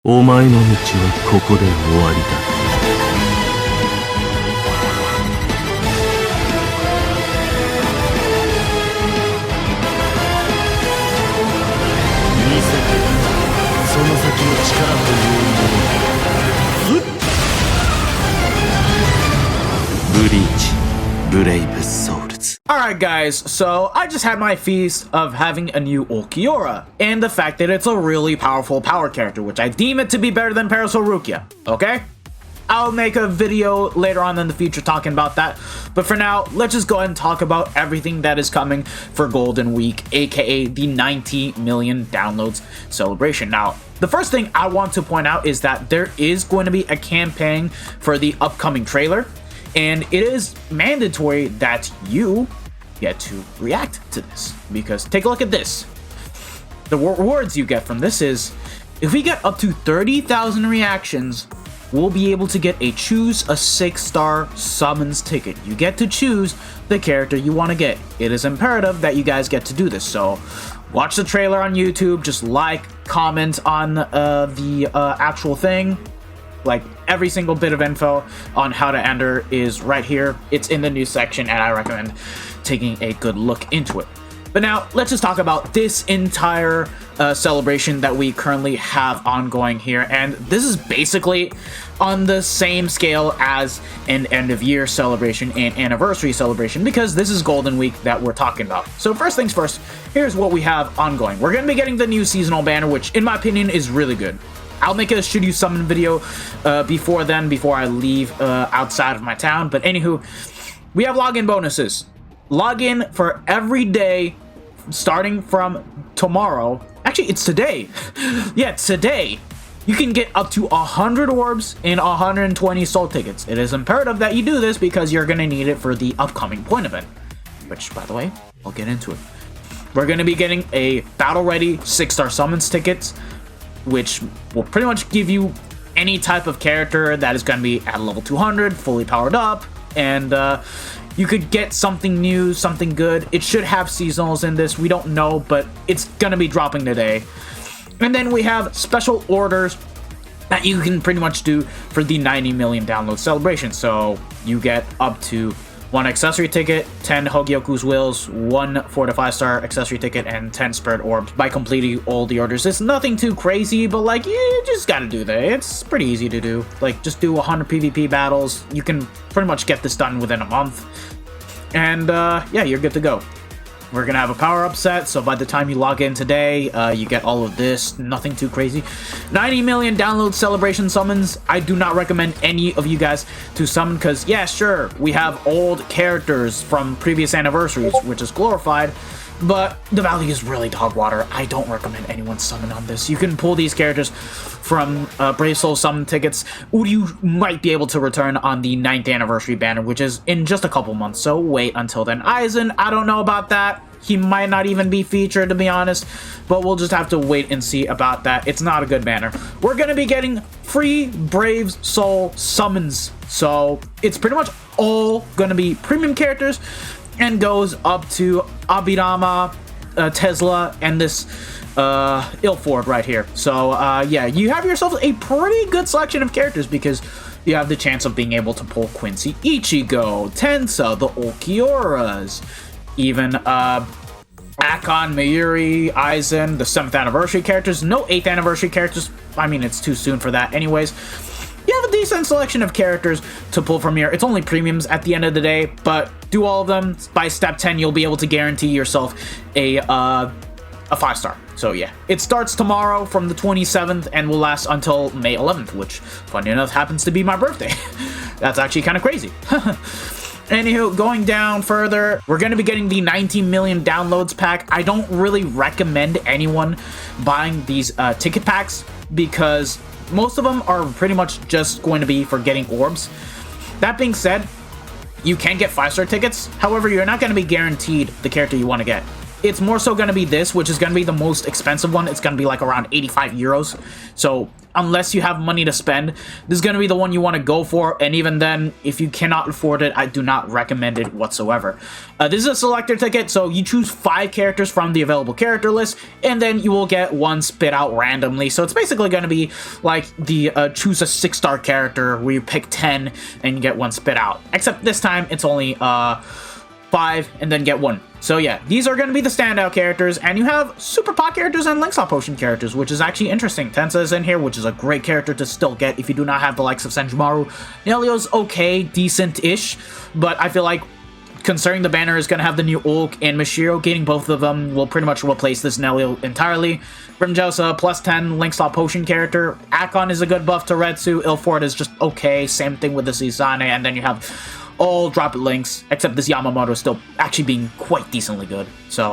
お前の道はここで終わりだ。見せてその先の力というもの。ブリーチ、ブレイブソウルズ。 Alright guys, so I just had my feast of having a new Ulquiorra, and the fact that it's a really powerful power character, which I deem it to be better than Parasol Rukia, okay? I'll make a video later on in the future talking about that, but for now, let's just go ahead and talk about everything that is coming for Golden Week, aka the 90 million downloads celebration. Now, the first thing I want to point out is that there is going to be a campaign for the upcoming trailer, and it is mandatory that you get to react to this, because take a look at this. The rewards you get from this is, if we get up to 30,000 reactions, we'll be able to get a choose a 6-star summons ticket. You get to choose the character you want to get. It is imperative that you guys get to do this, so watch the trailer on YouTube, just like, comment on the actual thing. Like, every single bit of info on how to enter is right here. It's in the news section, and I recommend taking a good look into it. But now, let's just talk about this entire celebration that we currently have ongoing here. And this is basically on the same scale as an end-of-year celebration and anniversary celebration, because this is Golden Week that we're talking about. So first things first, here's what we have ongoing. We're going to be getting the new seasonal banner, which in my opinion is really good. I'll make a should you summon video before I leave outside of my town. But anywho, we have login bonuses. Login for every day starting from tomorrow. Actually, it's today. Yeah, today. You can get up to 100 orbs and 120 soul tickets. It is imperative that you do this because you're going to need it for the upcoming point event. Which, by the way, I'll get into it. We're going to be getting a battle-ready 6-star summons tickets, which will pretty much give you any type of character that is going to be at level 200, fully powered up, and you could get something new, something good. It should have seasonals in this, we don't know, but it's going to be dropping today. And then we have special orders that you can pretty much do for the 90 million download celebration. So you get up to 1 accessory ticket, 10 Hogyoku's Wills, 1 4 to 5 star accessory ticket, and 10 Spirit Orbs by completing all the orders. It's nothing too crazy, but like, you just gotta do that. It's pretty easy to do. Like, just do 100 PvP battles. You can pretty much get this done within a month. And yeah, you're good to go. We're gonna have a power-up set, so by the time you log in today, you get all of this. Nothing too crazy. 90 million download celebration summons. I do not recommend any of you guys to summon, because yeah, sure, we have old characters from previous anniversaries, which is glorified, but the value is really dog water. I don't recommend anyone summon on this. You can pull these characters from Brave Soul summon tickets. You might be able to return on the 9th anniversary banner, which is in just a couple months, so wait until then. Aizen, I don't know about that. He might not even be featured, to be honest, but we'll just have to wait and see about that. It's not a good banner. We're going to be getting free Brave Soul summons, so it's pretty much all going to be premium characters, and goes up to Abirama, Tesla, and this Ilford right here. So yeah, you have yourself a pretty good selection of characters, because you have the chance of being able to pull Quincy, Ichigo, Tensa, the Ulquiorras, even Akon, Mayuri, Aizen, the 7th anniversary characters. No 8th anniversary characters. I mean, it's too soon for that anyways. You have a decent selection of characters to pull from here. It's only premiums at the end of the day, but do all of them. By step 10, you'll be able to guarantee yourself a 5-star. So yeah, it starts tomorrow from the 27th and will last until May 11th, which, funny enough, happens to be my birthday. That's actually kind of crazy. Anywho, going down further, we're going to be getting the 19 million downloads pack. I don't really recommend anyone buying these ticket packs, because most of them are pretty much just going to be for getting orbs. That being said, you can get 5-star tickets. However, you're not going to be guaranteed the character you want to get. it's more so going to be this, which is going to be the most expensive one. It's going to be like around 85 euros. So unless you have money to spend, this is going to be the one you want to go for. And even then, if you cannot afford it, I do not recommend it whatsoever. This is a selector ticket, so you choose 5 characters from the available character list, and then you will get one spit out randomly. So it's basically going to be like the choose a 6-star character where you pick 10 and you get one spit out. Except this time, it's only 5 and then get 1. So yeah, these are going to be the standout characters, and you have Super Pot characters and Link's Potion characters, which is actually interesting. Tensa is in here, which is a great character to still get if you do not have the likes of Senjumaru. Nelio's okay, decent-ish, but I feel like considering the banner is going to have the new Ulk and Mashiro, getting both of them will pretty much replace this Nelio entirely. Grimjow's a plus 10 Link's Potion character. Akon is a good buff to Retsu. Ilford is just okay, same thing with the Susanne, and then you have all drop links, except this Yamamoto still actually being quite decently good. So,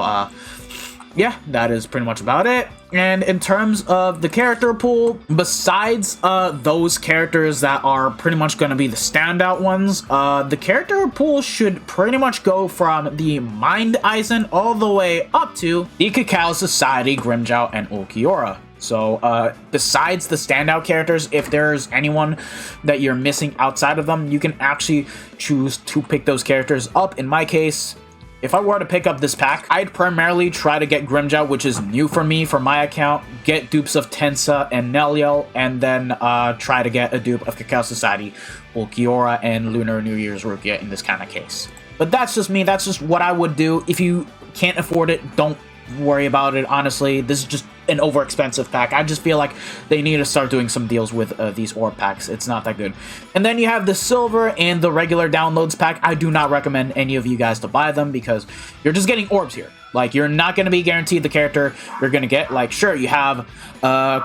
yeah, that is pretty much about it. And in terms of the character pool, besides those characters that are pretty much going to be the standout ones, the character pool should pretty much go from the Mind Eisen all the way up to the Cacao Society, Grimjow, and Ulquiorra. So, besides the standout characters, if there's anyone that you're missing outside of them, you can actually choose to pick those characters up. In my case, if I were to pick up this pack, I'd primarily try to get Grimjow, which is new for me for my account, get dupes of Tensa and Nelio, and then try to get a dupe of Cacao Society, Ulquiorra, and Lunar New Year's Rukia in this kind of case. But that's just me, that's just what I would do. If you can't afford it, don't worry about it. Honestly, this is just an overexpensive pack. I just feel like they need to start doing some deals with these orb packs. It's not that good. And then you have the silver and the regular downloads pack. I do not recommend any of you guys to buy them because you're just getting orbs here. Like, you're not going to be guaranteed the character you're going to get. Like, sure, you have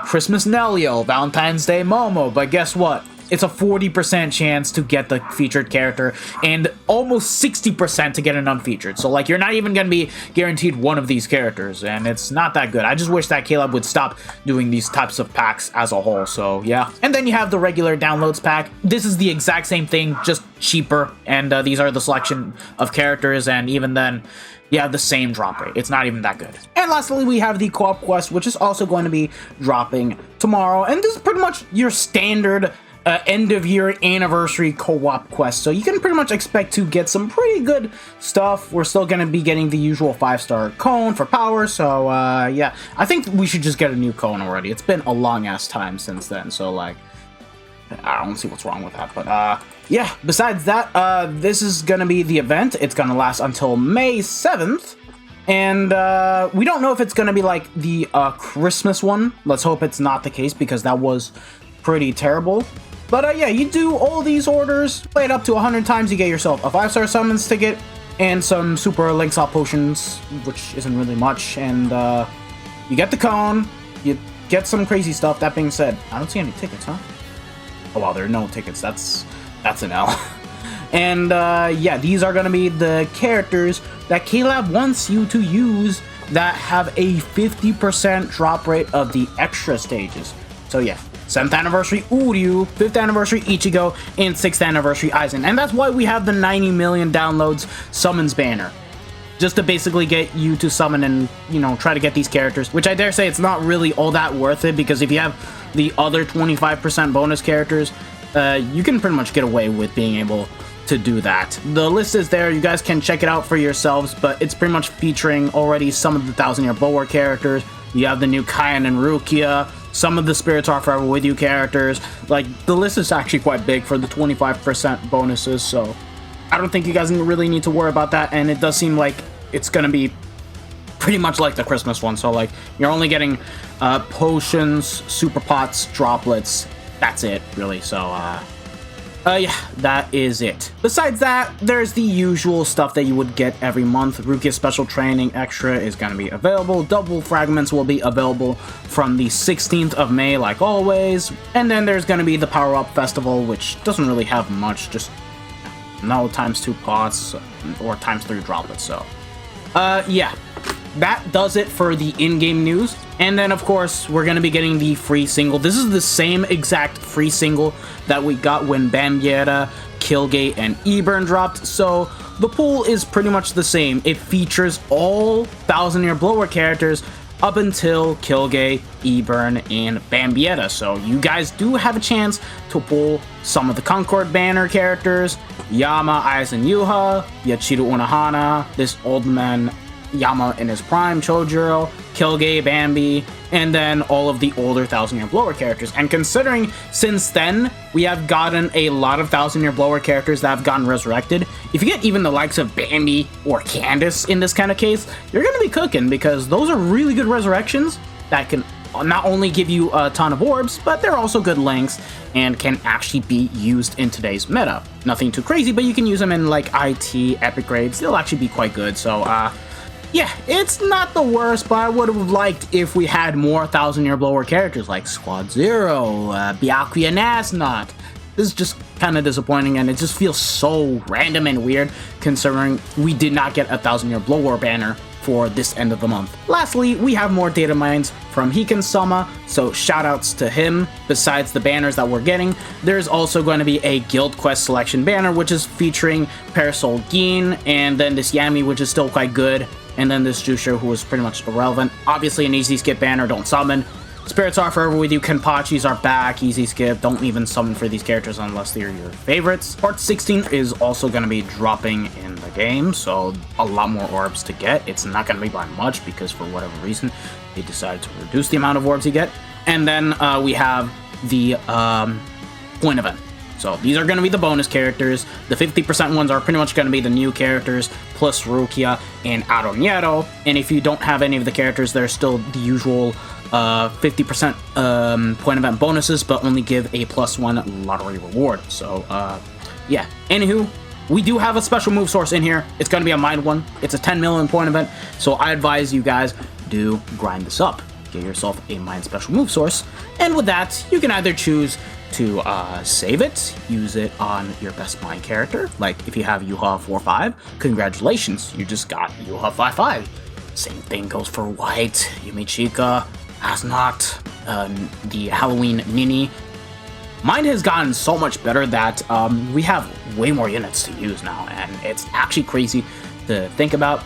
Christmas Nelio, Valentine's Day Momo, but guess what? It's a 40% chance to get the featured character and almost 60% to get an unfeatured. So, like, you're not even going to be guaranteed one of these characters, and it's not that good. I just wish that Caleb would stop doing these types of packs as a whole, so yeah. And then you have the regular downloads pack. This is the exact same thing, just cheaper, and these are the selection of characters, and even then, you have the same drop rate. It's not even that good. And lastly, we have the co-op quest, which is also going to be dropping tomorrow, and this is pretty much your standard end-of-year anniversary co-op quest, so you can pretty much expect to get some pretty good stuff. We're still going to be getting the usual 5-star cone for power, so yeah, I think we should just get a new cone already. It's been a long-ass time since then, so like, I don't see what's wrong with that, but yeah, besides that, this is going to be the event. It's going to last until May 7th, and we don't know if it's going to be like the Christmas one. Let's hope it's not the case, because that was pretty terrible. But yeah, you do all these orders, play it up to 100 times, you get yourself a 5-star summons ticket and some super Link's potions, which isn't really much, and you get the cone, you get some crazy stuff. That being said, I don't see any tickets, huh? Oh wow, there are no tickets. That's an L. And yeah, these are gonna be the characters that Caleb wants you to use that have a 50% drop rate of the extra stages. So yeah, 7th anniversary Uryu, 5th anniversary Ichigo, and 6th anniversary Aizen. And that's why we have the 90 million downloads summons banner. Just to basically get you to summon and, you know, try to get these characters. Which I dare say it's not really all that worth it, because if you have the other 25% bonus characters, you can pretty much get away with being able to do that. The list is there, you guys can check it out for yourselves, but it's pretty much featuring already some of the 1000-year Bulwark characters. You have the new Kayan and Rukia, some of the Spirits Are Forever With You characters. Like, the list is actually quite big for the 25% bonuses, so I don't think you guys really need to worry about that, and it does seem like it's gonna be pretty much like the Christmas one, so like, you're only getting potions, super pots, droplets, that's it, really, so yeah, that is it. Besides that, there's the usual stuff that you would get every month. Rukia's Special Training Extra is going to be available. Double Fragments will be available from the 16th of May, like always. And then there's going to be the Power Up Festival, which doesn't really have much, just no ×2 pots or ×3 droplets, so. Yeah. that does it for the in-game news. And then, of course, we're going to be getting the free single. This is the same exact free single that we got when Bambietta, Killgate, and Eburn dropped. So the pool is pretty much the same. It features all Thousand Year Blower characters up until Killgate, Eburn, and Bambietta. So you guys do have a chance to pull some of the Concord banner characters, Yama, Aizen Yuha, Yachiru Unohana, this old man Yama in his prime, Chojuro, Killgate, Bambi, and then all of the older Thousand Year Blower characters. And considering since then we have gotten a lot of Thousand Year Blower characters that have gotten resurrected, if you get even the likes of Bambi or Candace in this kind of case, you're gonna be cooking, because those are really good resurrections that can not only give you a ton of orbs, but they're also good links and can actually be used in today's meta. Nothing too crazy, but you can use them in like IT, epic grades. They'll actually be quite good. So yeah, it's not the worst, but I would have liked if we had more Thousand Year Blower characters like Squad Zero, Byakuya Nasnot. This is just kind of disappointing, and it just feels so random and weird considering we did not get a Thousand Year Blower banner for this end of the month. Lastly, we have more data mines from Hiken-sama, so shoutouts to him. Besides the banners that we're getting, there's also going to be a Guild Quest selection banner, which is featuring Parasol Gin, and then this Yami, which is still quite good, and then this Jusho, who is pretty much irrelevant. Obviously an easy skip banner, don't summon. Spirits are forever with you, Kenpachis are back, easy skip, don't even summon for these characters unless they're your favorites. Part 16 is also going to be dropping in the game, so a lot more orbs to get. It's not going to be by much, because for whatever reason, they decided to reduce the amount of orbs you get. And then we have the point event. So these are going to be the bonus characters. The 50% ones are pretty much going to be the new characters, plus Rukia and Aronero. And if you don't have any of the characters, there's still the usual 50% point event bonuses, but only give a +1 lottery reward. So yeah, anywho, we do have a special move source in here. It's going to be a mined one. It's a 10 million point event, so I advise you guys do grind this up. Get yourself a mined special move source, and with that, you can either choose to save it, use it on your best mine character. Like if you have Yuha 4-5, congratulations, you just got Yuha 5-5. Same thing goes for White, Yumichika, Asnot, the Halloween Nini. Mine has gotten so much better that we have way more units to use now, and it's actually crazy to think about.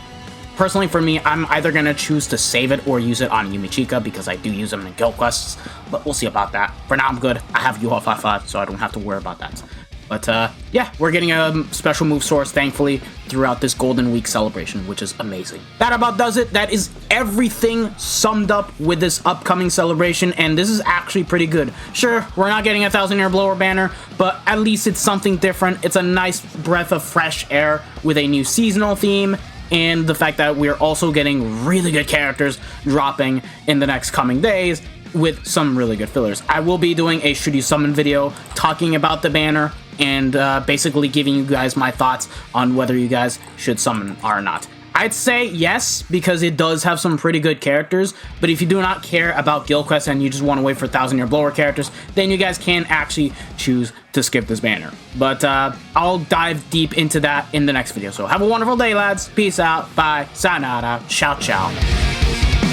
Personally, for me, I'm either going to choose to save it or use it on Yumichika, because I do use them in guild quests, but we'll see about that. For now, I'm good. I have Yuha 5-5, so I don't have to worry about that. But yeah, we're getting a special move source, thankfully, throughout this Golden Week celebration, which is amazing. That about does it. That is everything summed up with this upcoming celebration, and this is actually pretty good. Sure, we're not getting a Thousand Year Blower banner, but at least it's something different. It's a nice breath of fresh air with a new seasonal theme, and the fact that we're also getting really good characters dropping in the next coming days with some really good fillers. I will be doing a Should You Summon video talking about the banner and basically giving you guys my thoughts on whether you guys should summon or not. I'd say yes, because it does have some pretty good characters, but if you do not care about guild quests and you just want to wait for Thousand Year Blower characters, then you guys can actually choose to skip this banner. But I'll dive deep into that in the next video. So have a wonderful day, lads. Peace out. Bye. Sayonara. Ciao, ciao.